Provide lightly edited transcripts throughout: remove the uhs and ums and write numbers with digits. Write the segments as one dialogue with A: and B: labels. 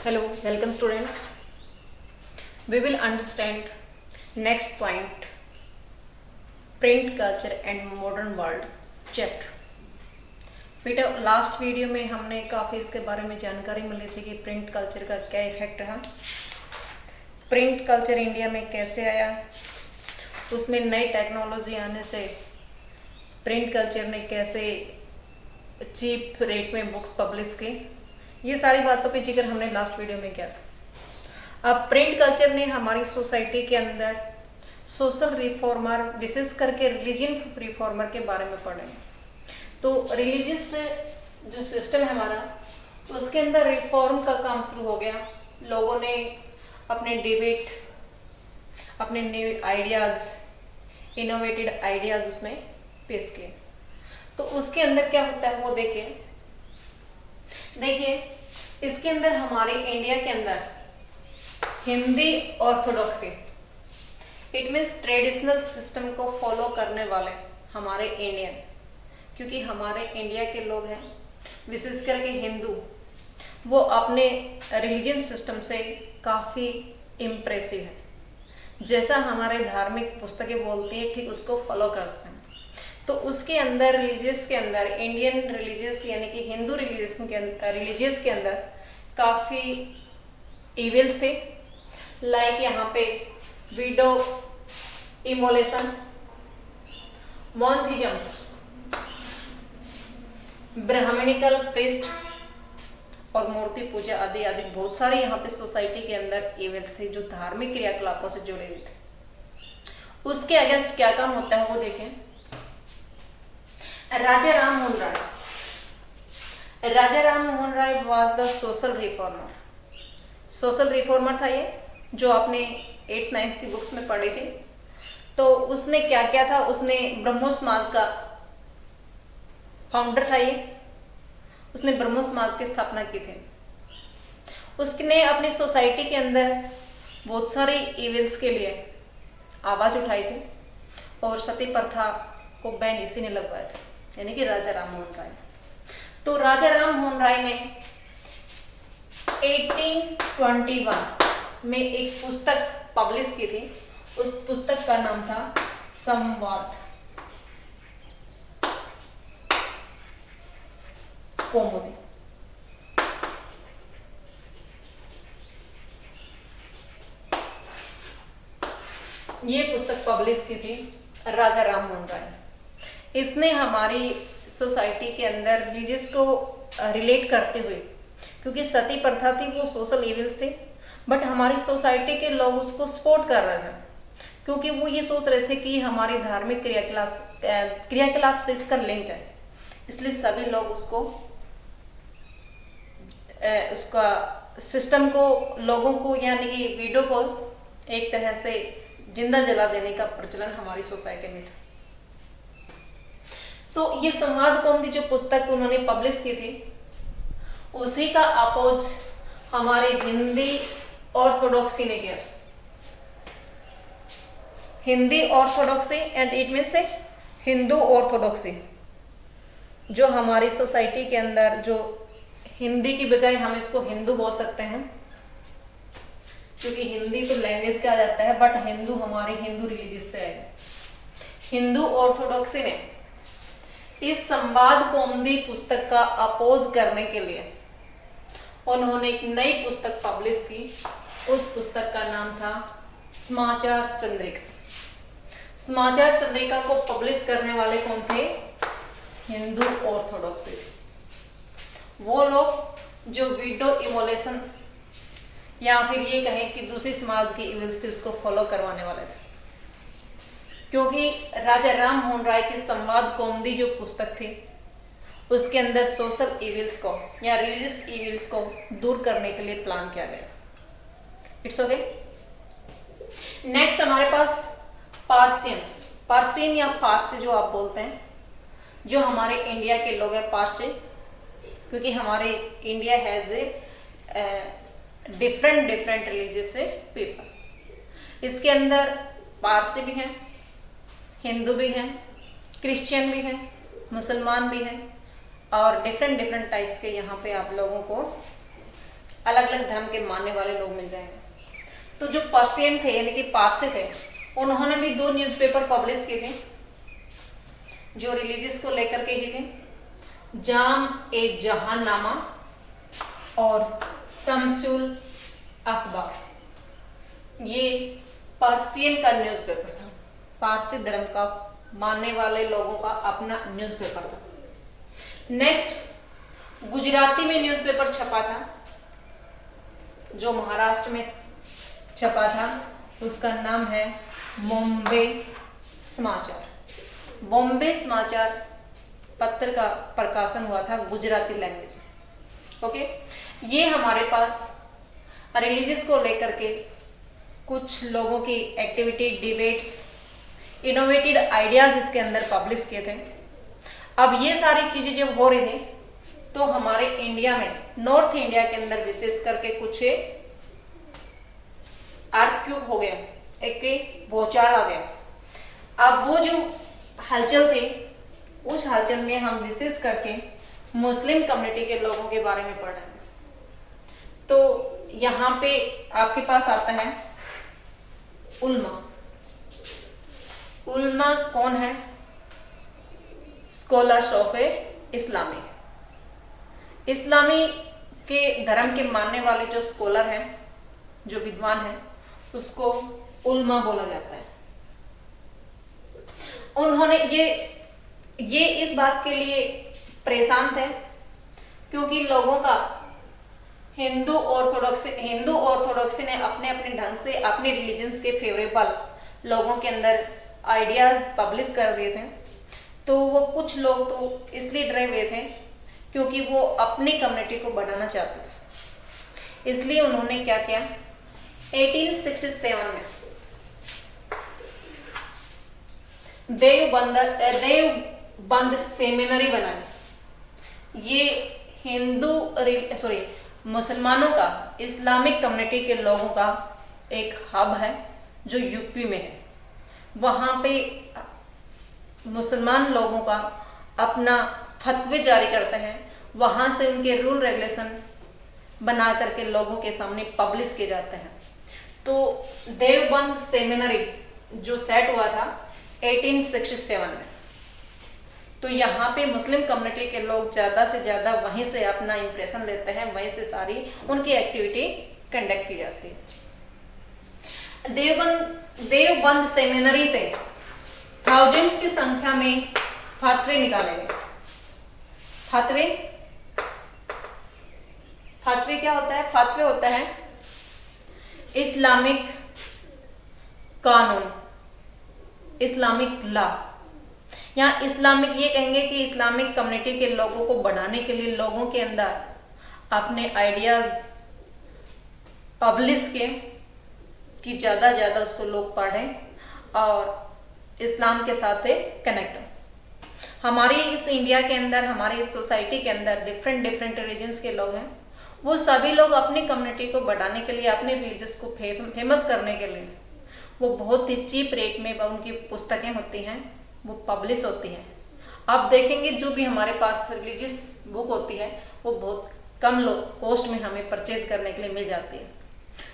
A: Hello, welcome student. We will understand next point, print culture and modern world chapter. बेटा last video में हमने काफ़ी इसके बारे में जानकारी मिली थी कि प्रिंट कल्चर का क्या इफेक्ट रहा, प्रिंट कल्चर इंडिया में कैसे आया, उसमें नई टेक्नोलॉजी आने से प्रिंट कल्चर ने कैसे चीप रेट में बुक्स पब्लिश की, ये सारी बातों पे जिक्र हमने लास्ट वीडियो में किया था। अब प्रिंट कल्चर ने हमारी सोसाइटी के अंदर सोशल रिफॉर्मर, विशेष करके रिलीजन रिफॉर्मर के बारे में पढ़े। तो रिलीजियस जो सिस्टम है हमारा, उसके अंदर रिफॉर्म का काम शुरू हो गया। लोगों ने अपने डिबेट, अपने न्यू आइडियाज, इनोवेटेड आइडियाज उसमें पेश किए। तो उसके अंदर क्या होता है वो देखिए, इसके अंदर हमारे इंडिया के अंदर Hindi orthodoxy, it means traditional system को फॉलो करने वाले हमारे इंडियन, क्योंकि हमारे इंडिया के लोग हैं विशेष करके हिंदू, वो अपने रिलीजन सिस्टम से काफ़ी इम्प्रेसिव है। जैसा हमारे धार्मिक पुस्तकें बोलती हैं ठीक उसको फॉलो करते हैं। तो उसके अंदर रिलीजियस के अंदर, इंडियन रिलीजियस यानी कि हिंदू रिलीजियस के अंदर काफ़ी इविल्स थे। लाइक यहाँ पे विडो इमोलेशन, मोनथिज्म, ब्राह्मणिकल प्रीस्ट और मूर्ति पूजा आदि आदि बहुत सारे यहाँ पे सोसाइटी के अंदर इवेंट्स थे जो धार्मिक क्रियाकलापों से जुड़े हुए थे। उसके अगेंस्ट क्या काम होता है वो देखें। Raja Ram Mohan Roy was the social reformer. Social reformer था ये, जो आपने 8th-9th की बुक्स में पढ़े थे। तो उसने क्या क्या था, उसने ब्रह्मो समाज का फाउंडर था ये, उसने ब्रह्मो समाज की स्थापना की थी। उसने अपनी सोसाइटी के अंदर बहुत सारे इवेंट्स के लिए आवाज उठाई थी और सती प्रथा को बैन इसी ने लगवाया था, यानी कि राजा राम मोहन राय। तो राजा राम मोहन राय ने 1821 में एक पुस्तक पब्लिश की थी। उस पुस्तक का नाम था संवाद कौमुदी। ये पुस्तक पब्लिश की थी राजा राम मोहन राय। इसने हमारी सोसाइटी के अंदर रिलीजियस को रिलेट करते हुए, क्योंकि सती प्रथा थी, वो सोशल इविल्स थे, बट हमारी सोसाइटी के लोग उसको सपोर्ट कर रहे थे, क्योंकि वो ये सोच रहे थे कि हमारी धार्मिक क्रियाकलाप से इसका लिंक है। इसलिए सभी लोग उसका सिस्टम को, लोगों को यानी कि वीडियो को एक तरह से जिंदा जला देने का प्रचलन हमारी सोसाइटी में था। तो ये संवाद कौमुदी जो पुस्तक उन्होंने पब्लिश की थी, उसी का अपोज हमारे हिंदी ऑर्थोडॉक्सी ने किया। Hindi orthodoxy and it means Hindu orthodoxy, जो हमारी सोसाइटी के अंदर, जो हिंदी की बजाय हम इसको हिंदू बोल सकते हैं, क्योंकि हिंदी तो लैंग्वेज कहा जाता है, बट हिंदू हमारे हिंदू रिलीजियस से है। हिंदू ऑर्थोडॉक्सी ने इस संवाद कौमुदी पुस्तक का अपोज करने के लिए उन्होंने एक नई पुस्तक पब्लिश की। उस पुस्तक का नाम था समाचार चंद्रिका। समाचार चंद्रिका को पब्लिश करने वाले कौन थे? हिंदू ऑर्थोडॉक्सी। वो लोग जो विडो इमोलेशंस या फिर ये कहें कि दूसरी समाज की इविल्स थी उसको फॉलो करवाने वाले थे, क्योंकि राजा राम मोहन राय की संवाद कौमुदी जो पुस्तक थी उसके अंदर सोशल इविल्स को या रिलीजियस इविल्स को दूर करने के लिए प्लान किया गया। It's okay. नेक्स्ट हमारे पास पार्सियन या फारसी जो आप बोलते हैं, जो हमारे इंडिया के लोग हैं पारसी, क्योंकि हमारे India has a different religious people. इसके अंदर पारसी भी हैं, हिंदू भी हैं, क्रिश्चियन भी हैं, मुसलमान भी हैं और डिफरेंट टाइप्स के यहाँ पे आप लोगों को अलग अलग धर्म के मानने वाले लोग मिल जाएंगे। तो जो पर्शियन थे यानी कि पारसी थे, उन्होंने भी 2 न्यूज़पेपर पब्लिश किए थे जो रिलीजियस को लेकर के ही थे, जाम ए जहांनामा और शम्सुल अखबार। ये पर्शियन का न्यूज़पेपर था, पारसी धर्म का मानने वाले लोगों का अपना न्यूज़पेपर था। नेक्स्ट गुजराती में न्यूज़पेपर छपा था जो महाराष्ट्र में छपा था, उसका नाम है बॉम्बे समाचार। बॉम्बे समाचार पत्र का प्रकाशन हुआ था गुजराती लैंग्वेज। ओके, ये हमारे पास रिलीजियस को लेकर के कुछ लोगों की एक्टिविटी, डिबेट्स, इनोवेटिव आइडियाज इसके अंदर पब्लिश किए थे। अब ये सारी चीजें जब हो रही थी तो हमारे इंडिया में, नॉर्थ इंडिया के अंदर विशेष करके कुछ अर्थक्वेक हो गया, एक भूचाल आ गया। अब वो जो हलचल थी, उस हलचल में हम विशेष करके मुस्लिम कम्युनिटी के लोगों के बारे में पढ़ रहे हैं। तो यहाँ पे आपके पास आता है उल्मा। उल्मा कौन है? स्कॉलर्स ऑफ इस्लामी के धर्म के मानने वाले जो स्कॉलर हैं, जो विद्वान हैं, उसको उल्मा बोला जाता है। उन्होंने ये इस बात के लिए परेशान थे क्योंकि लोगों का हिंदू ऑर्थोडॉक्सी ने अपने अपने ढंग से अपने रिलीजन्स के फेवरेबल लोगों के अंदर आइडियाज पब्लिश कर दिए थे। तो वो कुछ लोग तो इसलिए डरे हुए थे क्योंकि वो अपनी कम्युनिटी को बढ़ाना चाहते थे। इसलिए उन्होंने क्या किया, 1867 में देवबंद सेमिनरी बनाई। ये मुसलमानों का, इस्लामिक कम्युनिटी के लोगों का एक हब है जो यूपी में है। वहां पे मुसलमान लोगों का अपना फतवे जारी करते हैं, वहां से उनके रूल रेगुलेशन बना करके लोगों के सामने पब्लिश किए जाते हैं। तो देवबंद सेमिनरी जो सेट हुआ था 1867 में, तो यहाँ पे मुस्लिम कम्युनिटी के लोग ज्यादा से ज्यादा वहीं से अपना इंप्रेशन लेते हैं, वहीं से सारी उनकी एक्टिविटी कंडक्ट की जाती है। देवबंद सेमिनरी से थाउजेंड्स की संख्या में फतवे निकाले गए। फतवे क्या होता है? फतवे होता है इस्लामिक कानून, इस्लामिक लॉ। यहाँ इस्लामिक ये कहेंगे कि इस्लामिक कम्युनिटी के लोगों को बढ़ाने के लिए लोगों के अंदर अपने आइडियाज पब्लिश किए कि ज्यादा ज्यादा उसको लोग पढ़ें और इस्लाम के साथ कनेक्ट हो। हमारी इस इंडिया के अंदर, हमारी इस सोसाइटी के अंदर डिफरेंट रिलीजन्स के लोग हैं। वो सभी लोग अपनी कम्युनिटी को बढ़ाने के लिए, अपने रिलीजन्स को फेमस करने के लिए, वो बहुत ही चीप रेट में उनकी पुस्तकें होती हैं, वो पब्लिश होती हैं। आप देखेंगे जो भी हमारे पास रिलीजियस बुक होती है वो बहुत कम कॉस्ट में हमें परचेज करने के लिए मिल जाती है।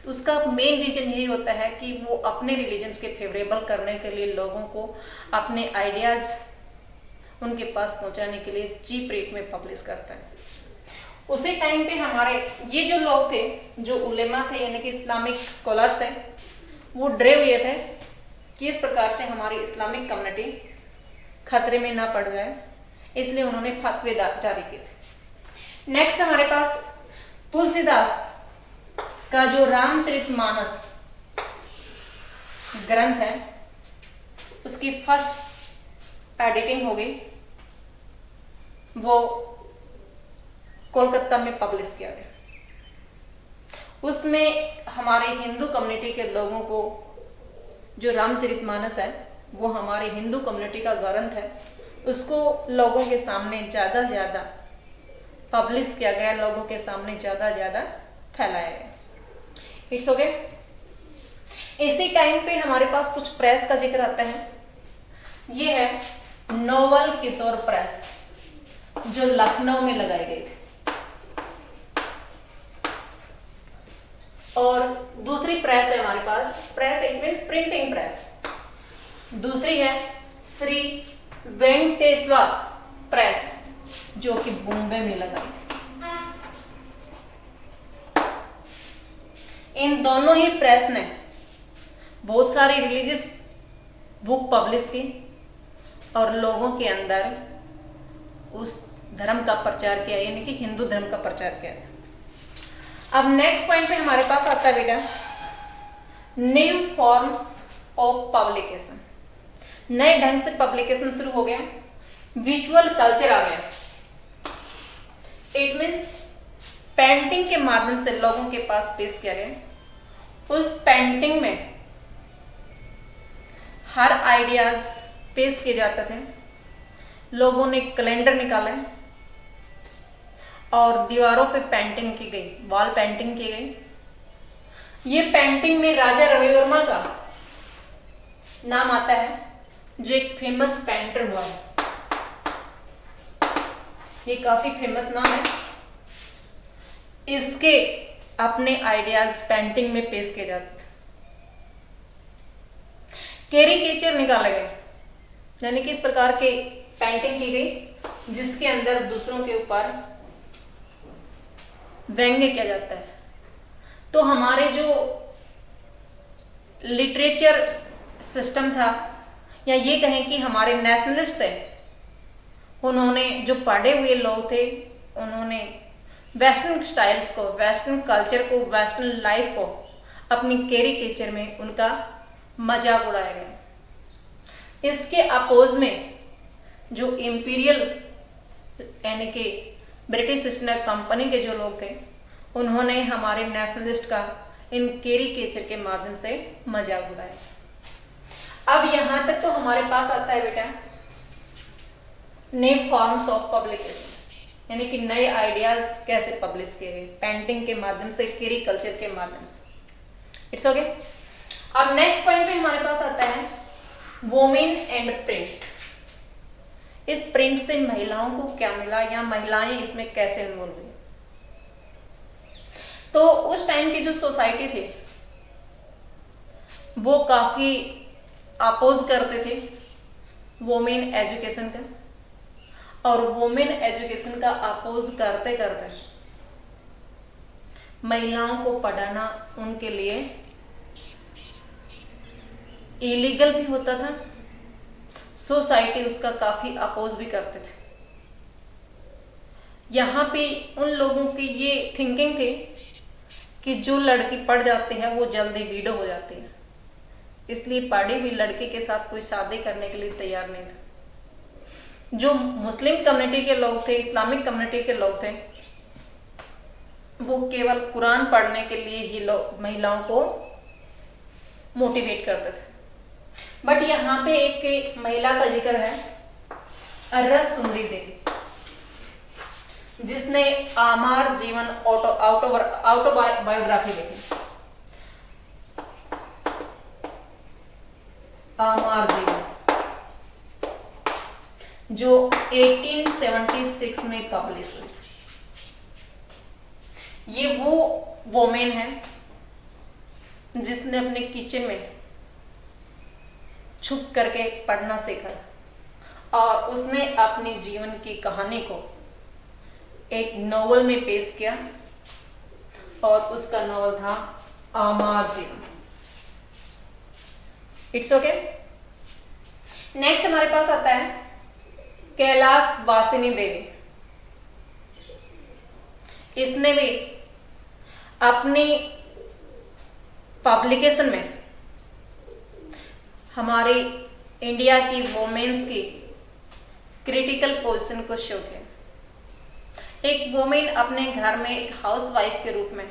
A: तो उसका मेन रीजन यही होता है कि वो अपने रिलीजन्स के फेवरेबल करने के लिए लोगों को अपने आइडियाज उनके पास पहुंचाने के लिए चीप रेट में पब्लिश करता है। उसी टाइम पे हमारे ये जो लोग थे, जो उलेमा थे यानी कि इस्लामिक स्कॉलर्स थे, वो डरे हुए थे कि इस प्रकार से हमारी इस्लामिक कम्युनिटी खतरे में ना पड़ जाए, इसलिए उन्होंने फतवे जारी किए थे। नेक्स्ट हमारे पास तुलसीदास का जो रामचरितमानस ग्रंथ है, उसकी फर्स्ट एडिटिंग हो गई, वो कोलकाता में पब्लिश किया गया। उसमें हमारे हिंदू कम्युनिटी के लोगों को जो रामचरितमानस है, वो हमारे हिंदू कम्युनिटी का ग्रंथ है, उसको लोगों के सामने ज्यादा ज्यादा पब्लिश किया गया, लोगों के सामने ज्यादा ज्यादा फैलाया गया। It's okay. इसी टाइम पे हमारे पास कुछ प्रेस का जिक्र आता है। ये है नोबल किशोर प्रेस, जो लखनऊ में लगाई गई थी। और दूसरी प्रेस है हमारे पास, press it means printing press. दूसरी है श्री वेंकटेश्वर प्रेस जो कि बॉम्बे में लगाई थी। इन दोनों ही प्रेस ने बहुत सारी रिलीजियस बुक पब्लिश की और लोगों के अंदर उस धर्म का प्रचार किया, यानी कि हिंदू धर्म का प्रचार किया। अब नेक्स्ट पॉइंट पे हमारे पास आता है बेटा न्यू फॉर्म्स ऑफ पब्लिकेशन। नए ढंग से पब्लिकेशन शुरू हो गया, विजुअल कल्चर आ गया। इट मीन्स पेंटिंग के माध्यम से लोगों के पास पेश किया गया। उस पेंटिंग में हर आइडियाज पेश किए जाते थे। लोगों ने कैलेंडर निकाले और दीवारों पे पेंटिंग की गई, वॉल पेंटिंग की गई। ये पेंटिंग में राजा रविवर्मा का नाम आता है जो एक फेमस पेंटर हुआ है। ये काफी फेमस नाम है। इसके अपने आइडियाज पेंटिंग में पेश किए जाते थे। कैरिकेचर निकाले गए, यानी कि इस प्रकार के पेंटिंग की गई जिसके अंदर दूसरों के ऊपर व्यंग्य किया जाता है। तो हमारे जो लिटरेचर सिस्टम था, या ये कहें कि हमारे नेशनलिस्ट थे, उन्होंने जो पढ़े हुए लोग थे उन्होंने वेस्टर्न स्टाइल्स को, वेस्टर्न कल्चर को, वेस्टर्न लाइफ को अपनी कैरिकेचर में उनका मजाक उड़ाया गया। इसके अपोज में जो इंपीरियल यानी कि ब्रिटिश ईस्ट इंडिया कंपनी के जो लोग थे उन्होंने हमारे नेशनलिस्ट का इन कैरिकेचर के माध्यम से मजाक उड़ाया। अब यहां तक तो हमारे पास आता है बेटा न्यू फॉर्म्स ऑफ पब्लिकेशन, यानी कि नए आइडियाज कैसे पब्लिश किए गए पेंटिंग के माध्यम से, कैरिकल्चर के माध्यम से। It's okay. अब नेक्स्ट पॉइंट पे हमारे पास आता है वोमेन एंड प्रिंट। इस प्रिंट से महिलाओं को क्या मिला या महिलाएं इसमें कैसे इन्वॉल्व हुई। तो उस टाइम की जो सोसाइटी थी वो काफी अपोज करते थे वोमेन एजुकेशन का, और वोमेन एजुकेशन का अपोज करते करते महिलाओं को पढ़ाना उनके लिए इलीगल भी होता था। सोसाइटी उसका काफी अपोज भी करते थे। यहां पे उन लोगों की ये थिंकिंग थी कि जो लड़की पढ़ जाती है वो जल्दी विडो हो जाती है, इसलिए पढ़ी हुई लड़की के साथ कोई शादी करने के लिए तैयार नहीं था। जो मुस्लिम कम्युनिटी के लोग थे, इस्लामिक कम्युनिटी के लोग थे, वो केवल कुरान पढ़ने के लिए ही महिलाओं को मोटिवेट करते थे। बट यहाँ पे एक महिला का जिक्र है, अर्रस सुंदरी देवी, जिसने आमार जीवन ऑटोबायोग्राफी लिखी। आमार जीवन जो 1876 में पब्लिश हुई। ये वो वोमेन है जिसने अपने किचन में छुप करके पढ़ना सीखा और उसने अपने जीवन की कहानी को एक नॉवल में पेश किया और उसका नॉवल था आमार जीवन। It's okay. नेक्स्ट हमारे पास आता है कैलाश वासिनी देवी। इसने भी अपनी पब्लिकेशन में हमारे इंडिया की वोमेन्स की क्रिटिकल पोजीशन को शो किया। एक वोमेन अपने घर में एक हाउसवाइफ के रूप में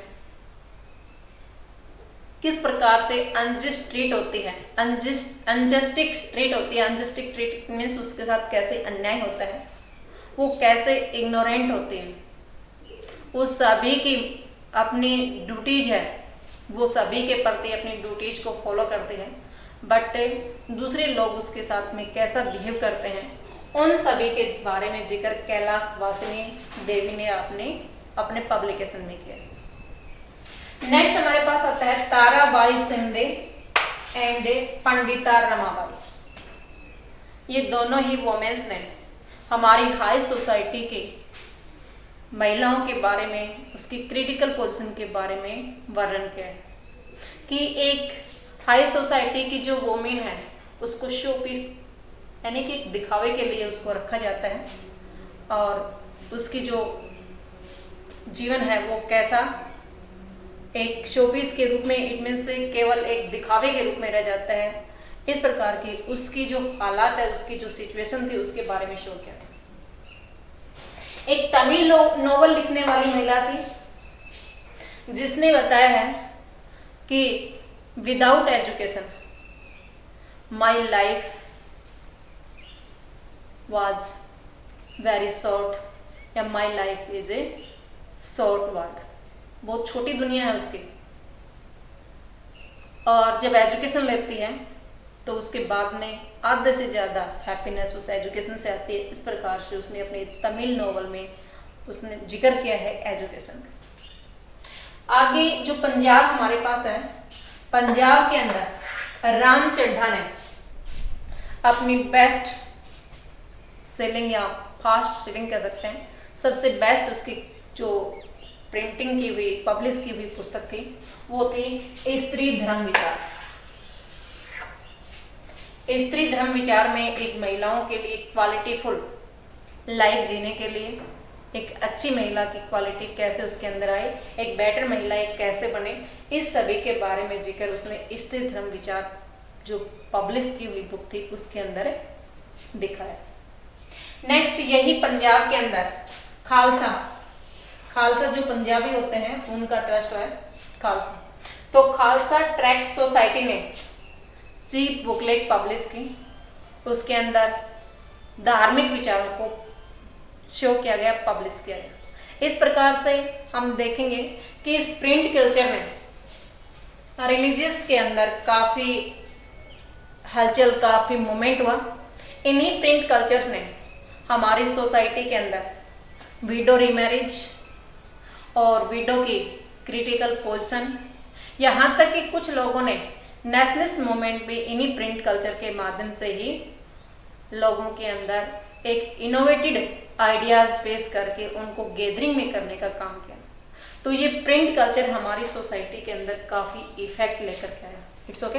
A: किस प्रकार से अनजस्ट ट्रीट होती है, अनजस्टिक ट्रीट होती है। अनजस्टिक ट्रीट मीन्स उसके साथ कैसे अन्याय होता है, वो कैसे इग्नोरेंट होती है, वो सभी की अपनी ड्यूटीज है, वो सभी के प्रति अपनी ड्यूटीज को फॉलो करते हैं, बट दूसरे लोग उसके साथ में कैसा बिहेव करते हैं, उन सभी के बारे में जिक्र कैलाश वासिनी देवी ने अपने पब्लिकेशन में किया। नेक्स्ट हमारे पास आता है ताराबाई शिंदे एंड पंडिता रमाबाई। ये दोनों ही वोमेन्स ने हमारी हाई सोसाइटी के महिलाओं के बारे में, उसकी क्रिटिकल पोजीशन के बारे में वर्णन किया है कि एक हाई सोसाइटी की जो वोमेन है उसको शो पीस यानी कि दिखावे के लिए उसको रखा जाता है और उसकी जो जीवन है वो कैसा एक शोपीस के रूप में, इट मीन्स केवल एक दिखावे के रूप में रह जाता है। इस प्रकार की उसकी जो हालात है, उसकी जो सिचुएशन थी उसके बारे में शो किया था। एक तमिल नोवेल लिखने वाली महिला थी जिसने बताया है कि without education my life was very short, या my life is a short world. बहुत छोटी दुनिया है उसकी, और जब एजुकेशन लेती है तो उसके बाद में आधे से ज्यादा हैप्पीनेस उस एजुकेशन से आती है। इस प्रकार से उसने अपने तमिल नोवेल में उसने जिक्र किया है एजुकेशन का। आगे जो पंजाब हमारे पास है, पंजाब के अंदर राम चड्ढा ने अपनी बेस्ट सेलिंग या फास्ट सेलिंग कह सकते हैं, सबसे बेस्ट उसकी जो प्रिंटिंग की हुई, पब्लिश की हुई पुस्तक थी वो थी स्त्री धर्म विचार। स्त्री धर्म विचार में एक महिलाओं के लिए क्वालिटीफुल लाइफ जीने के लिए, एक अच्छी महिला की क्वालिटी कैसे उसके अंदर आए, एक बेटर महिला एक कैसे बने, इस सभी के बारे में जिक्र उसने स्त्री धर्म विचार जो पब्लिश की हुई बुक थी उसके अंदर दिखाया। नेक्स्ट यही पंजाब के अंदर खालसा जो पंजाबी होते हैं उनका ट्रस्ट है खालसा। तो खालसा ट्रैक्ट सोसाइटी ने चीफ बुकलेट पब्लिश की, उसके अंदर धार्मिक विचारों को शो किया गया, पब्लिश किया गया। इस प्रकार से हम देखेंगे कि इस प्रिंट कल्चर में रिलीजियस के अंदर काफी हलचल, काफी मूवमेंट हुआ। इन्हीं प्रिंट कल्चर ने हमारी सोसाइटी के अंदर विडो रीमैरिज और विडो की क्रिटिकल पोजीशन, यहाँ तक कि कुछ लोगों ने नेशनलिस्ट मूवमेंट भी इन्हीं प्रिंट कल्चर के माध्यम से ही लोगों के अंदर एक इनोवेटेड आइडियाज पेश करके उनको गैदरिंग में करने का काम किया। तो ये प्रिंट कल्चर हमारी सोसाइटी के अंदर काफी इफेक्ट लेकर के आया। It's okay.